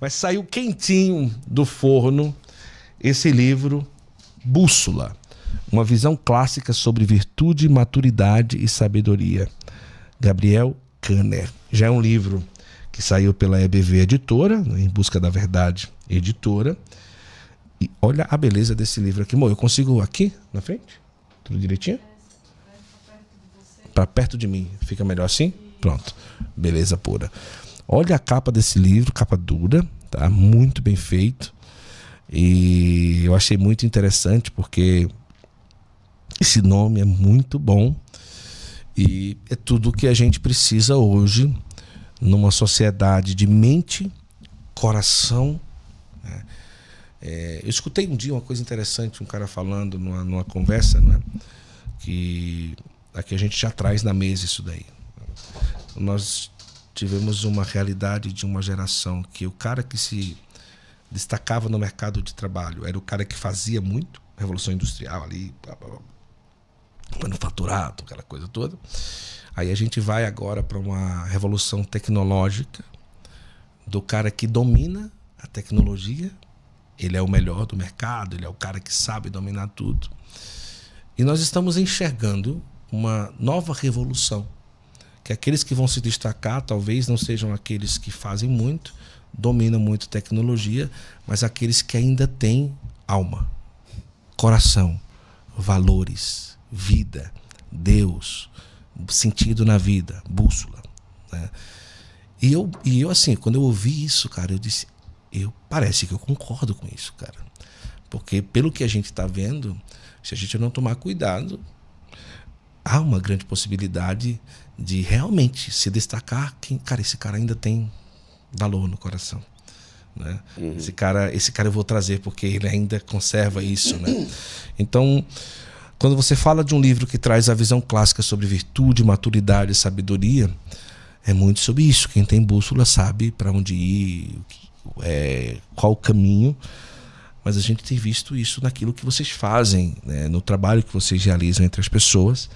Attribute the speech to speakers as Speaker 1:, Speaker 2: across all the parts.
Speaker 1: Mas saiu quentinho do forno esse livro, Bússola. Uma visão clássica sobre virtude, maturidade e sabedoria. Gabriel Kanner. Já é um livro que saiu pela EBV Editora, Em Busca da Verdade Editora. E olha a beleza desse livro aqui. Eu consigo aqui na frente? Tudo direitinho? Para perto de mim. Fica melhor assim? Pronto. Beleza pura. Olha a capa desse livro, capa dura, tá? Muito bem feito. E eu achei muito interessante porque esse nome é muito bom e é tudo o que a gente precisa hoje numa sociedade de mente, coração, né? Eu escutei um dia uma coisa interessante, um cara falando numa conversa, né? Que aqui a gente já traz na mesa isso daí. Nós tivemos uma realidade de uma geração que o cara que se destacava no mercado de trabalho era o cara que fazia muito, Revolução Industrial ali, manufaturado, aquela coisa toda. Aí a gente vai agora para uma revolução tecnológica do cara que domina a tecnologia. Ele é o melhor do mercado, ele é o cara que sabe dominar tudo. E nós estamos enxergando uma nova revolução, que aqueles que vão se destacar talvez não sejam aqueles que fazem muito, dominam muito tecnologia, mas aqueles que ainda têm alma, coração, valores, vida, Deus, sentido na vida, bússola, né? E eu assim, quando eu ouvi isso, cara, eu disse, parece que eu concordo com isso, cara. Porque pelo que a gente está vendo, se a gente não tomar cuidado, há uma grande possibilidade de realmente se destacar cara, esse cara ainda tem valor no coração, né? Esse cara eu vou trazer porque ele ainda conserva isso, né? Então, quando você fala de um livro que traz a visão clássica sobre virtude, maturidade e sabedoria, é muito sobre isso. Quem tem bússola sabe para onde ir, qual o caminho. Mas a gente tem visto isso naquilo que vocês fazem, né? No trabalho que vocês realizam entre as pessoas.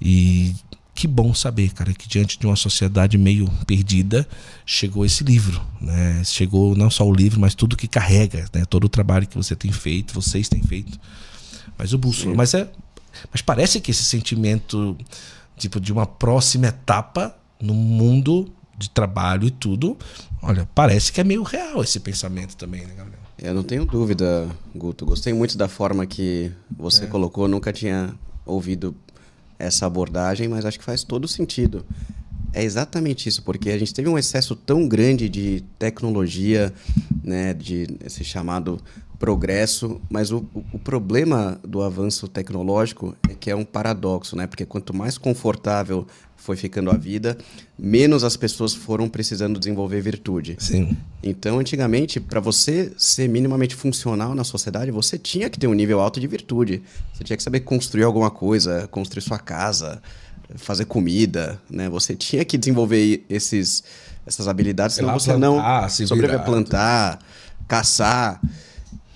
Speaker 1: E que bom saber, cara, que diante de uma sociedade meio perdida, chegou esse livro, né? Chegou não só o livro, mas tudo que carrega, né? Todo o trabalho que você tem feito, vocês têm feito. Mas o bússola. Mas parece que esse sentimento tipo de uma próxima etapa no mundo de trabalho e tudo, olha, parece que é meio real esse pensamento também, né, Gabriel?
Speaker 2: Eu não tenho dúvida, Guto. Gostei muito da forma que você colocou. Nunca tinha ouvido essa abordagem, mas acho que faz todo sentido. É exatamente isso, porque a gente teve um excesso tão grande de tecnologia, né, de esse chamado progresso, mas o problema do avanço tecnológico é que é um paradoxo, né? Porque quanto mais confortável foi ficando a vida, menos as pessoas foram precisando desenvolver virtude.
Speaker 1: Sim.
Speaker 2: Então, antigamente, para você ser minimamente funcional na sociedade, você tinha que ter um nível alto de virtude. Você tinha que saber construir alguma coisa, construir sua casa, fazer comida, né? Você tinha que desenvolver essas habilidades, senão você não sobreviver a plantar, caçar.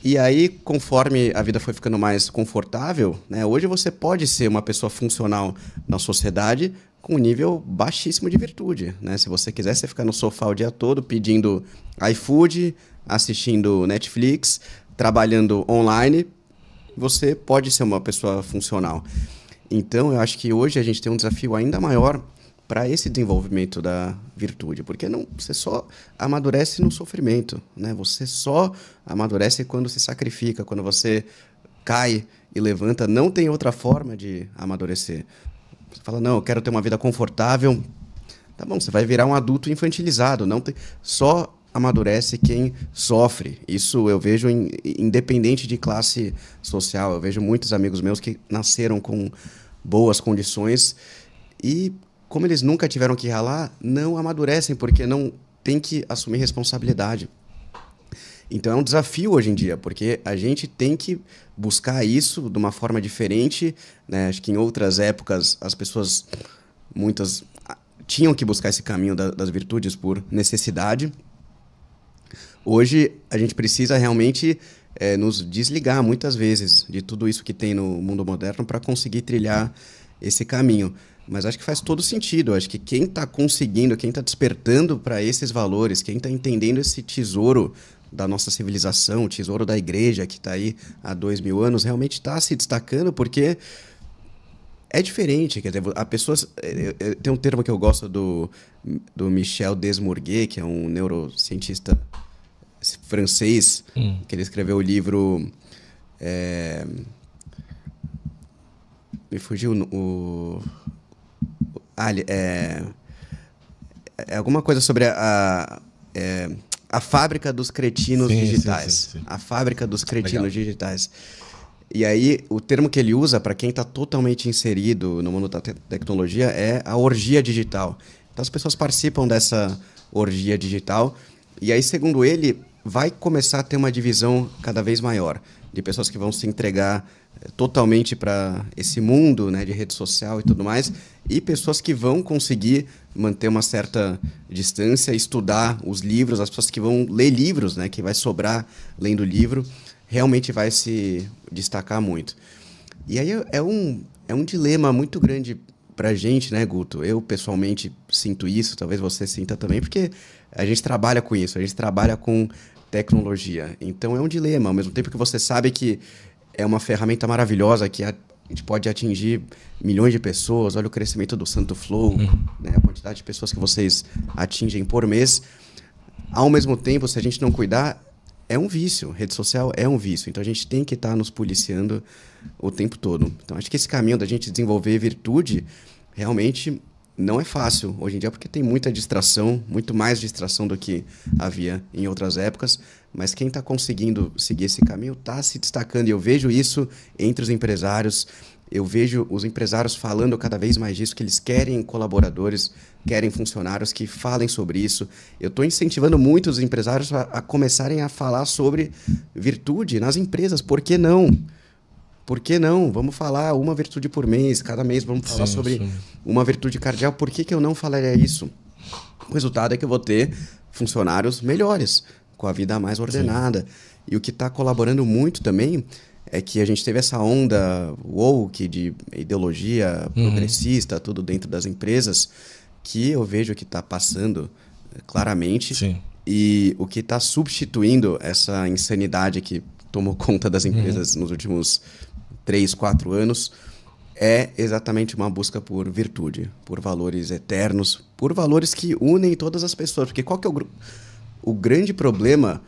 Speaker 2: E aí, conforme a vida foi ficando mais confortável, né, hoje você pode ser uma pessoa funcional na sociedade com um nível baixíssimo de virtude, né? Se você quiser, você ficar no sofá o dia todo pedindo iFood, assistindo Netflix, trabalhando online, você pode ser uma pessoa funcional. Então, eu acho que hoje a gente tem um desafio ainda maior para esse desenvolvimento da virtude, porque você só amadurece no sofrimento, né? Você só amadurece quando se sacrifica, quando você cai e levanta. Não tem outra forma de amadurecer. Você fala, não, eu quero ter uma vida confortável. Tá bom, você vai virar um adulto infantilizado. Só amadurece quem sofre. Isso eu vejo independente de classe social. Eu vejo muitos amigos meus que nasceram com boas condições e, como eles nunca tiveram que ralar, não amadurecem porque não tem que assumir responsabilidade. Então é um desafio hoje em dia, porque a gente tem que buscar isso de uma forma diferente, né? Acho que em outras épocas as pessoas, muitas, tinham que buscar esse caminho das virtudes por necessidade. Hoje a gente precisa realmente nos desligar muitas vezes de tudo isso que tem no mundo moderno para conseguir trilhar esse caminho. Mas acho que faz todo sentido. Acho que quem está conseguindo, quem está despertando para esses valores, quem está entendendo esse tesouro da nossa civilização, o tesouro da igreja que está aí há 2000 anos, realmente está se destacando porque é diferente. Quer dizer, a pessoa, tem um termo que eu gosto do Michel Desmourguet, que é um neurocientista francês, que ele escreveu o livro... me fugiu o... é alguma coisa sobre a fábrica dos cretinos digitais. Sim. A fábrica dos cretinos digitais. E aí, o termo que ele usa, para quem está totalmente inserido no mundo da tecnologia, é a orgia digital. Então, as pessoas participam dessa orgia digital. E aí, segundo ele, vai começar a ter uma divisão cada vez maior de pessoas que vão se entregar totalmente para esse mundo, né, de rede social e tudo mais, e pessoas que vão conseguir manter uma certa distância, estudar os livros, as pessoas que vão ler livros, né, que vai sobrar lendo livro, realmente vai se destacar muito. E aí é um dilema muito grande para a gente, né, Guto? Eu, pessoalmente, sinto isso, talvez você sinta também, porque a gente trabalha com isso, a gente trabalha com tecnologia. Então é um dilema, ao mesmo tempo que você sabe que é uma ferramenta maravilhosa que a gente pode atingir milhões de pessoas. Olha o crescimento do Santo Flow, né? A quantidade de pessoas que vocês atingem por mês. Ao mesmo tempo, se a gente não cuidar, é um vício. Rede social é um vício. Então, a gente tem que estar nos policiando o tempo todo. Então, acho que esse caminho da gente desenvolver virtude realmente não é fácil hoje em dia, porque tem muita distração, muito mais distração do que havia em outras épocas. Mas quem está conseguindo seguir esse caminho está se destacando. E eu vejo isso entre os empresários. Eu vejo os empresários falando cada vez mais disso, que eles querem colaboradores, querem funcionários que falem sobre isso. Eu estou incentivando muito os empresários a começarem a falar sobre virtude nas empresas. Por que não? Por que não? Vamos falar uma virtude por mês. Cada mês vamos falar sobre uma virtude cardeal. Por que eu não falaria isso? O resultado é que eu vou ter funcionários melhores, com a vida mais ordenada. E o que está colaborando muito também é que a gente teve essa onda woke de ideologia progressista, tudo dentro das empresas, que eu vejo que está passando claramente.
Speaker 1: Sim.
Speaker 2: E o que está substituindo essa insanidade que tomou conta das empresas nos últimos 3, 4 anos é exatamente uma busca por virtude, por valores eternos, por valores que unem todas as pessoas. Porque qual que é o grande problema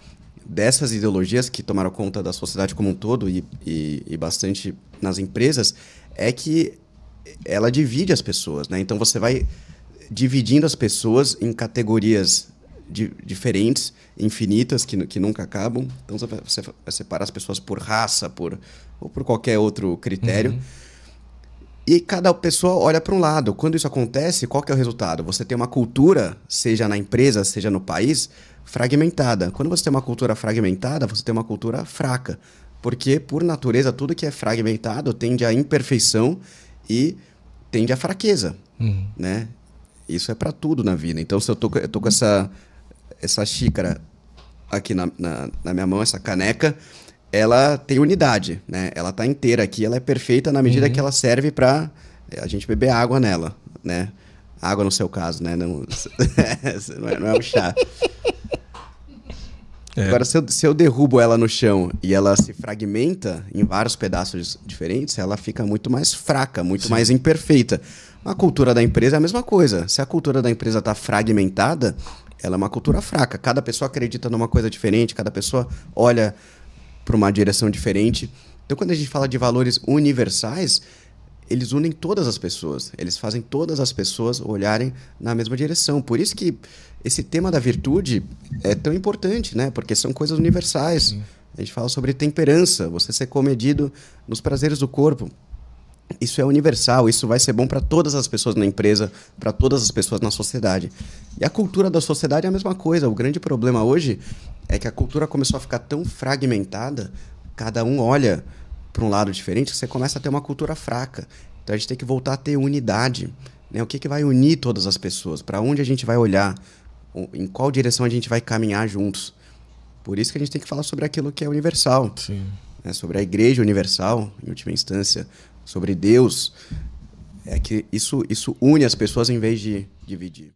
Speaker 2: dessas ideologias que tomaram conta da sociedade como um todo e bastante nas empresas é que ela divide as pessoas, né? Então você vai dividindo as pessoas em categorias diferentes, infinitas, que nunca acabam. Então você vai separar as pessoas por raça, ou por qualquer outro critério. E cada pessoa olha para um lado. Quando isso acontece, qual que é o resultado? Você tem uma cultura, seja na empresa, seja no país, fragmentada. Quando você tem uma cultura fragmentada, você tem uma cultura fraca. Porque, por natureza, tudo que é fragmentado tende à imperfeição e tende à fraqueza. Né? Isso é para tudo na vida. Então, se eu tô com essa xícara aqui na minha mão, essa caneca, ela tem unidade, né? Ela tá inteira aqui, ela é perfeita na medida que ela serve para a gente beber água nela, né? Água no seu caso, né? Não é um chá. Agora, se eu derrubo ela no chão e ela se fragmenta em vários pedaços diferentes, ela fica muito mais fraca, muito mais imperfeita. A cultura da empresa é a mesma coisa. Se a cultura da empresa está fragmentada, ela é uma cultura fraca. Cada pessoa acredita numa coisa diferente, cada pessoa olha para uma direção diferente. Então, quando a gente fala de valores universais, eles unem todas as pessoas. Eles fazem todas as pessoas olharem na mesma direção. Por isso que esse tema da virtude é tão importante, né? Porque são coisas universais. A gente fala sobre temperança, você ser comedido nos prazeres do corpo. Isso é universal, isso vai ser bom para todas as pessoas na empresa, para todas as pessoas na sociedade. E a cultura da sociedade é a mesma coisa. O grande problema hoje é que a cultura começou a ficar tão fragmentada, cada um olha para um lado diferente, que você começa a ter uma cultura fraca. Então a gente tem que voltar a ter unidade, né? O que vai unir todas as pessoas? Para onde a gente vai olhar? Em qual direção a gente vai caminhar juntos? Por isso que a gente tem que falar sobre aquilo que é universal.
Speaker 1: Sim.
Speaker 2: Né? Sobre a igreja universal, em última instância, sobre Deus. É que isso une as pessoas em vez de dividir.